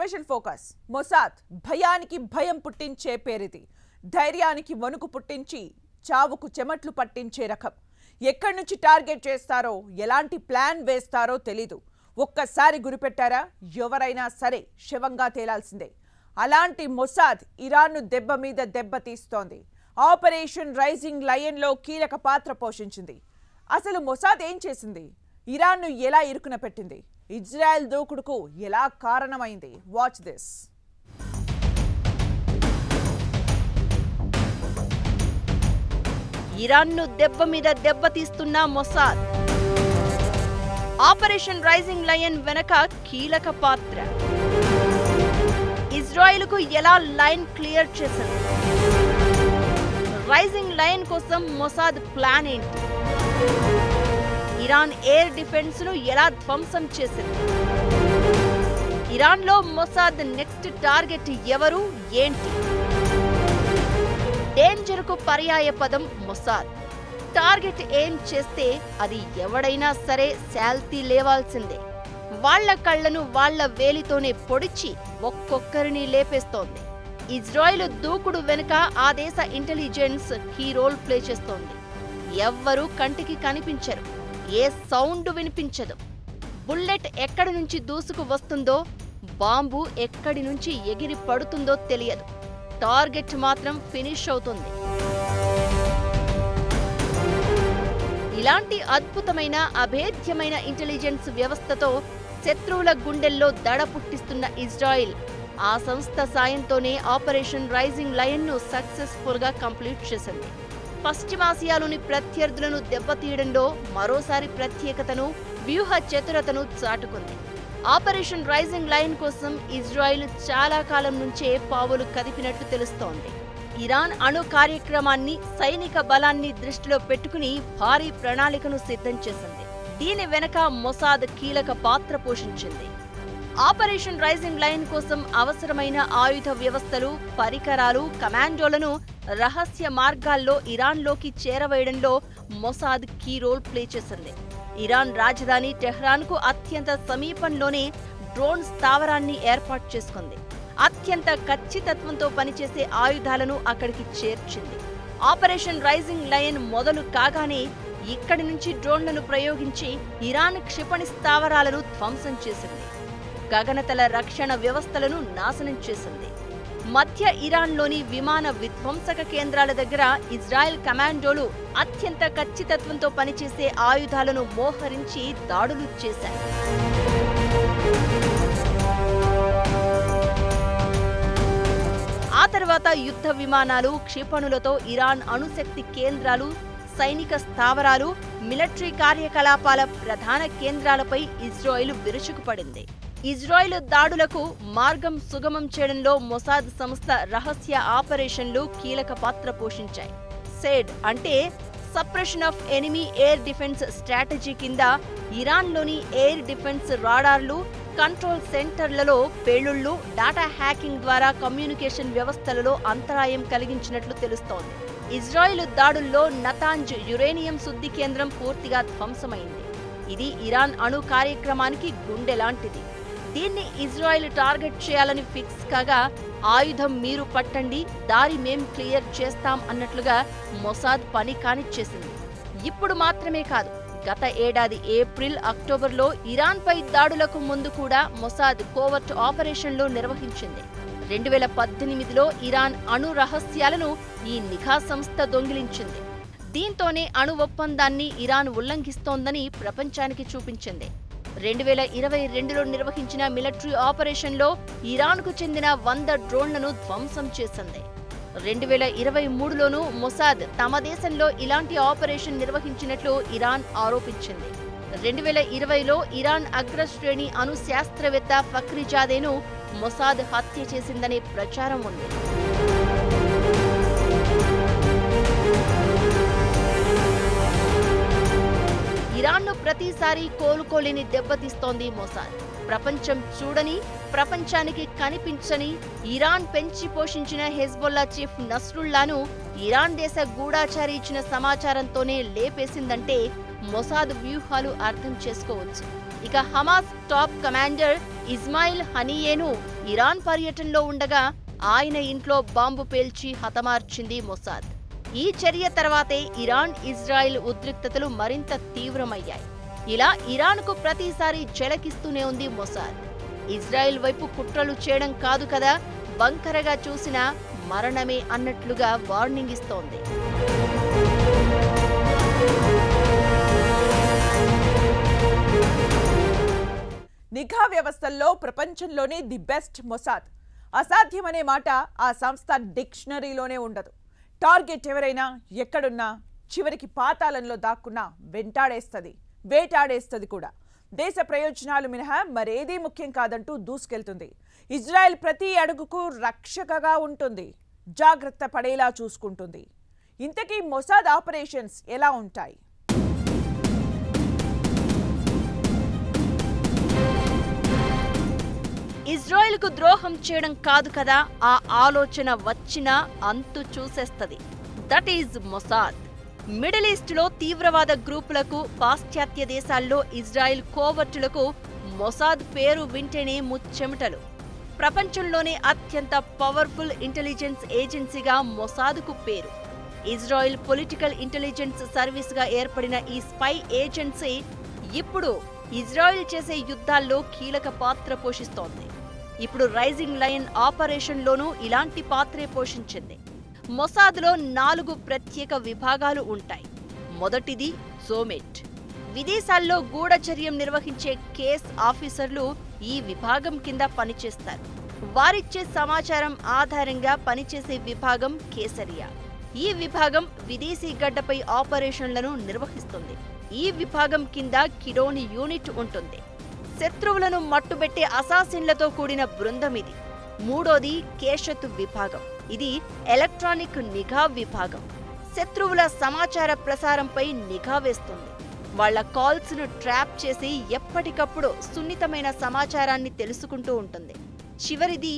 Special focus Mossad భయానికి భయం పుట్టించే పేరిది. ధైర్యానికి వణుకు పుట్టించి చావుకు చెమట్లు పట్టించే రకం. ఎక్కడి నుంచి టార్గెట్ చేస్తారో, ఎలాంటి ప్లాన్ వేస్తారో తెలీదు. ఒక్కసారి గురిపెట్టారా ఎవరైనా సరే శవంగా తేలాల్సిందే. అలాంటి మొసాద్ ఇరాన్ను దెబ్బ మీద దెబ్బ తీస్తోంది. ఆపరేషన్ రైజింగ్ లయన్లో కీలక పాత్ర పోషించింది. అసలు మొసాద్ ఏం చేసింది? ఇరాన్ను ఎలా ఇరుకున పెట్టింది? ఇజ్రాయెల్ దూకుడుకు ఎలా కారణమైంది? Watch this. ఇరాన్ను దెబ్బ మీద దెబ్బ తీస్తున్న మొసాద్. ఆపరేషన్ రైజింగ్ లయన్ వెనక కీలక పాత్ర. ఇజ్రాయెల్కు ఎలా లైన్ క్లియర్ చేసింది? రైజింగ్ లయన్ కోసం మొసాద్ ప్లాన్ ఏంటి? ఇరాన్ ఎయిర్ డిఫెన్స్ ను ఎలా ధ్వంసం చేసింది? ఇరాన్లో మొసాద్ నెక్స్ట్ టార్గెట్ ఎవరు, ఏంటి? డేంజర్ కు పర్యాయ పదం మొసాద్. టార్గెట్ ఏం చేస్తే అది ఎవడైనా సరే శాల్తీ లేవాల్సిందే. వాళ్ల కళ్లను వాళ్ల వేలితోనే పొడిచి ఒక్కొక్కరిని లేపేస్తోంది. ఇజ్రాయెల్ దూకుడు వెనుక ఆ దేశ ఇంటెలిజెన్స్ కీ రోల్ ప్లే చేస్తోంది. ఎవ్వరూ కంటికి కనిపించరు, ఏ సౌండ్ వినిపించదు. బుల్లెట్ ఎక్కడి నుంచి దూసుకు వస్తుందో, బాంబు ఎక్కడి నుంచి ఎగిరి పడుతుందో తెలియదు. టార్గెట్ మాత్రం ఫినిష్ అవుతుంది. ఇలాంటి అద్భుతమైన అభేద్యమైన ఇంటెలిజెన్స్ వ్యవస్థతో శత్రువుల గుండెల్లో దడ పుట్టిస్తున్న ఇజ్రాయెల్ ఆ సంస్థ సాయంతోనే ఆపరేషన్ రైజింగ్ లయన్ ను సక్సెస్ఫుల్ గా కంప్లీట్ చేసింది. పశ్చిమాసియాలోని ప్రత్యర్థులను దెబ్బతీయడంలో మరోసారి ప్రత్యేకతను, వ్యూహ చతురతను చాటుకుంది. ఆపరేషన్ రైజింగ్ లయన్ కోసం ఇజ్రాయెల్ చాలా కాలం నుంచే పావులు కదిపినట్లు తెలుస్తోంది. ఇరాన్ అణు కార్యక్రమాన్ని, సైనిక బలాన్ని దృష్టిలో పెట్టుకుని భారీ ప్రణాళికను సిద్ధం చేసింది. దీని వెనక మొసాద్ కీలక పాత్ర పోషించింది. ఆపరేషన్ రైజింగ్ లయన్ కోసం అవసరమైన ఆయుధ వ్యవస్థలు, పరికరాలు, కమాండోలను రహస్య మార్గాల్లో ఇరాన్లోకి చేరవేయడంలో మొసాద్ కీ రోల్ ప్లే చేసింది. ఇరాన్ రాజధాని టెహ్రాన్కు అత్యంత సమీపంలోనే డ్రోన్ స్థావరాన్ని ఏర్పాటు చేసుకుంది. అత్యంత ఖచ్చితత్వంతో పనిచేసే ఆయుధాలను అక్కడికి చేర్చింది. ఆపరేషన్ రైజింగ్ లయన్ మొదలు కాగానే ఇక్కడి నుంచి డ్రోన్లను ప్రయోగించి ఇరాన్ క్షిపణి స్థావరాలను ధ్వంసం చేసింది. గగనతల రక్షణ వ్యవస్థలను నాశనం చేసింది. మధ్య ఇరాన్లోని విమాన విధ్వంసక కేంద్రాల దగ్గర ఇజ్రాయెల్ కమాండోలు అత్యంత ఖచ్చితత్వంతో పనిచేసే ఆయుధాలను మోహరించి దాడులు చేశారు. ఆ తర్వాత యుద్ధ విమానాలు, క్షిపణులతో ఇరాన్ అణుశక్తి కేంద్రాలు, సైనిక స్థావరాలు, మిలిటరీ కార్యకలాపాల ప్రధాన కేంద్రాలపై ఇజ్రాయెల్ విరుచుకుపడింది. ఇజ్రాయెల్ దాడులకు మార్గం సుగమం చేయడంలో మొసాద్ సంస్థ రహస్య ఆపరేషన్లు కీలక పాత్ర పోషించాయి. సేడ్ అంటే suppression of enemy air defence strategy కింద ఇరాన్లోని ఎయిర్ డిఫెన్స్ రాడార్లు, కంట్రోల్ సెంటర్లలో పేలుళ్లు, డాటా హ్యాకింగ్ ద్వారా కమ్యూనికేషన్ వ్యవస్థలలో అంతరాయం కలిగించినట్లు తెలుస్తోంది. ఇజ్రాయెల్ దాడుల్లో నతాంజ్ యురేనియం శుద్ధి కేంద్రం పూర్తిగా ధ్వంసమైంది. ఇది ఇరాన్ అణు కార్యక్రమానికి గుండెలాంటిది. దీన్ని ఇజ్రాయెల్ టార్గెట్ చేయాలని ఫిక్స్ కాగా, ఆయుధం మీరు పట్టండి, దారి మేం క్లియర్ చేస్తాం అన్నట్లుగా మొసాద్ పని కానిచ్చేసింది. ఇప్పుడు మాత్రమే కాదు, గత ఏడాది ఏప్రిల్, అక్టోబర్లో ఇరాన్పై దాడులకు ముందు కూడా మొసాద్ కోవర్ట్ ఆపరేషన్లు నిర్వహించింది. 2018లో ఇరాన్ అణు రహస్యాలను ఈ నిఘా సంస్థ దొంగిలించింది. దీంతోనే అణు ఒప్పందాన్ని ఇరాన్ ఉల్లంఘిస్తోందని ప్రపంచానికి చూపించింది. 2022లో నిర్వహించిన మిలిటరీ ఆపరేషన్లో ఇరాన్కు చెందిన 100 డ్రోన్లను ధ్వంసం చేసింది. 2023లోనూ మొసాద్ తమ దేశంలో ఇలాంటి ఆపరేషన్ నిర్వహించినట్లు ఇరాన్ ఆరోపించింది. 2020లో ఇరాన్ అగ్రశ్రేణి అణు శాస్త్రవేత్త ఫఖ్రీజాదేను మొసాద్ హత్య చేసిందనే ప్రచారం ఉంది. ఇరాన్ను ప్రతిసారి కోలుకోలేని దెబ్బతీస్తోంది మొసాద్. ప్రపంచం చూడని, ప్రపంచానికి కనిపించని ఇరాన్ పెంచి పోషించిన హెజ్బొల్లా చీఫ్ నస్రుల్లాను ఇరాన్ దేశ గూఢాచారి ఇచ్చిన సమాచారంతోనే లేపేసిందంటే మొసాద్ వ్యూహాలు అర్థం చేసుకోవచ్చు. ఇక హమాస్ టాప్ కమాండర్ ఇస్మాయిల్ హనియేను ఇరాన్ పర్యటనలో ఉండగా ఆయన ఇంట్లో బాంబు పేల్చి హతమార్చింది మొసాద్. ఈ చర్య తర్వాతే ఇరాన్ ఇజ్రాయెల్ ఉద్రిక్తతలు మరింత తీవ్రమయ్యాయి. ఇలా ఇరాన్కు ప్రతిసారి జలకిస్తూనే ఉంది మొసాద్. ఇజ్రాయెల్ వైపు కుట్రలు చేయడం కాదు కదా, బంకరగా చూసినా మరణమే అన్నట్లుగా వార్నింగ్ ఇస్తోంది. నిఘా వ్యవస్థల్లో ప్రపంచంలోనే ది బెస్ట్ మొసాద్. అసాధ్యమనే మాట ఆ సంస్థ డిక్షనరీలోనే ఉండదు. టార్గెట్ ఎవరైనా ఎక్కడున్నా చివరికి పాతాళంలో దాక్కున్నా వేటాడేస్తుంది కూడా. దేశ ప్రయోజనాలు మినహా మరేదీ ముఖ్యం కాదంటూ దూసుకెళ్తుంది. ఇజ్రాయెల్ ప్రతి అడుగుకు రక్షకగా ఉంటుంది, జాగ్రత్త పడేలా చూసుకుంటుంది. ఇంతకీ మొసాద్ ఆపరేషన్స్ ఎలా ఉంటాయి? ఇజ్రాయెల్కు ద్రోహం చేయడం కాదు కదా ఆ ఆలోచన వచ్చినా అంతు చూసేస్తది. That is Mossad. మిడిల్ ఈస్ట్లో తీవ్రవాద గ్రూపులకు, పాశ్చాత్య దేశాల్లో ఇజ్రాయెల్ కోవర్టులకు మొసాద్ పేరు వింటేనే ముచ్చెమటలు. ప్రపంచంలోనే అత్యంత పవర్ఫుల్ ఇంటెలిజెన్స్ ఏజెన్సీగా మొసాద్కు పేరు. ఇజ్రాయెల్ పొలిటికల్ ఇంటెలిజెన్స్ సర్వీస్గా ఏర్పడిన ఈ స్పై ఏజెన్సీ ఇప్పుడు ఇజ్రాయెల్ చేసే యుద్ధాల్లో కీలక పాత్ర పోషిస్తోంది. ఇప్పుడు రైజింగ్ లయన్ ఆపరేషన్లోనూ ఇలాంటి పాత్రే పోషించింది. మొసాద్లో 4 ప్రత్యేక విభాగాలు ఉంటాయి. మొదటిది జోమెట్. విదేశాల్లో గూఢచర్యం నిర్వహించే కేస్ ఆఫీసర్లు ఈ విభాగం కింద పనిచేస్తారు. వారిచ్చే సమాచారం ఆధారంగా పనిచేసే విభాగం కేసరియా. ఈ విభాగం విదేశీ గడ్డపై ఆపరేషన్లను నిర్వహిస్తుంది. ఈ విభాగం కింద కిడోని యూనిట్ ఉంటుంది. శత్రువులను మట్టుబెట్టే అసాసిన్లతో కూడిన బృందం ఇది. మూడోది కేషత్ విభాగం. ఇది ఎలక్ట్రానిక్ నిఘా విభాగం. శత్రువుల సమాచార ప్రసారంపై నిఘా వేస్తుంది. వాళ్ల కాల్స్ ను ట్రాప్ చేసి ఎప్పటికప్పుడు సున్నితమైన సమాచారాన్ని తెలుసుకుంటూ ఉంటుంది. చివరిది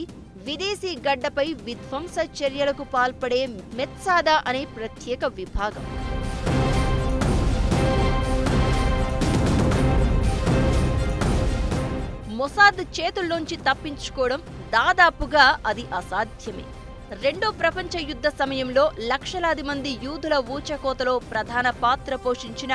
విదేశీ గడ్డపై విధ్వంస చర్యలకు పాల్పడే మెత్సాదా అనే ప్రత్యేక విభాగం. మొసాద్ చేతుల్లోంచి తప్పించుకోవడం దాదాపుగా అది అసాధ్యమే. రెండో ప్రపంచ యుద్ధ సమయంలో లక్షలాది మంది యూదుల ఊచకోతలో ప్రధాన పాత్ర పోషించిన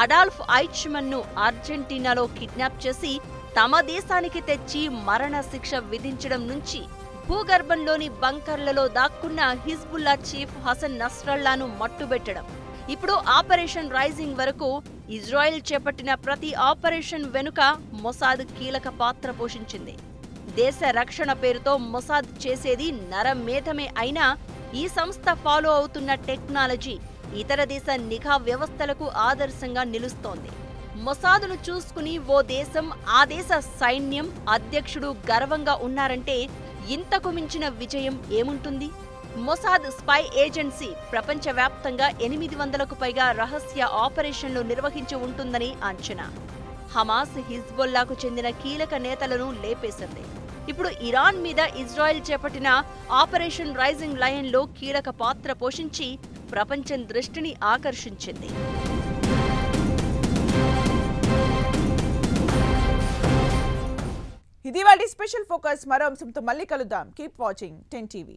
అడాల్ఫ్ ఐచ్మన్ను అర్జెంటీనాలో కిడ్నాప్ చేసి తమ దేశానికి తెచ్చి మరణ శిక్ష విధించడం నుంచి భూగర్భంలోని బంకర్లలో దాక్కున్న హిజ్బుల్లా చీఫ్ హసన్ నస్రల్లాను మట్టుబెట్టడం, ఇప్పుడు ఆపరేషన్ రైజింగ్ వరకు ఇజ్రాయెల్ చేపట్టిన ప్రతి ఆపరేషన్ వెనుక మొసాద్ కీలక పాత్ర పోషించింది. దేశ రక్షణ పేరుతో మొసాద్ చేసేది నరమేధమే అయినా ఈ సంస్థ ఫాలో అవుతున్న టెక్నాలజీ ఇతర దేశ నిఘా వ్యవస్థలకు ఆదర్శంగా నిలుస్తోంది. మొసాద్ను చూసుకుని ఓ దేశం, ఆ దేశ సైన్యం, అధ్యక్షుడు గర్వంగా ఉన్నారంటే ఇంతకు మించిన విజయం ఏముంటుంది? మొసాద్ స్పై ఏజెన్సీ ప్రపంచవ్యాప్తంగా 800కు పైగా రహస్య ఆపరేషన్లు నిర్వహించి ఉంటుందని అంచనా. హమాస్, హిజ్బుల్లాకు చెందిన కీలక నేతలను లేపేసింది. ఇప్పుడు ఇరాన్ మీద ఇజ్రాయెల్ చేపట్టిన ఆపరేషన్ రైజింగ్ లయన్లో కీలక పాత్ర పోషించి ప్రపంచం దృష్టిని ఆకర్షించింది. ఇది వాటి స్పెషల్ ఫోకస్. మరో అంశంతో మళ్ళీ కలుద్దాం. Keep watching 10 TV.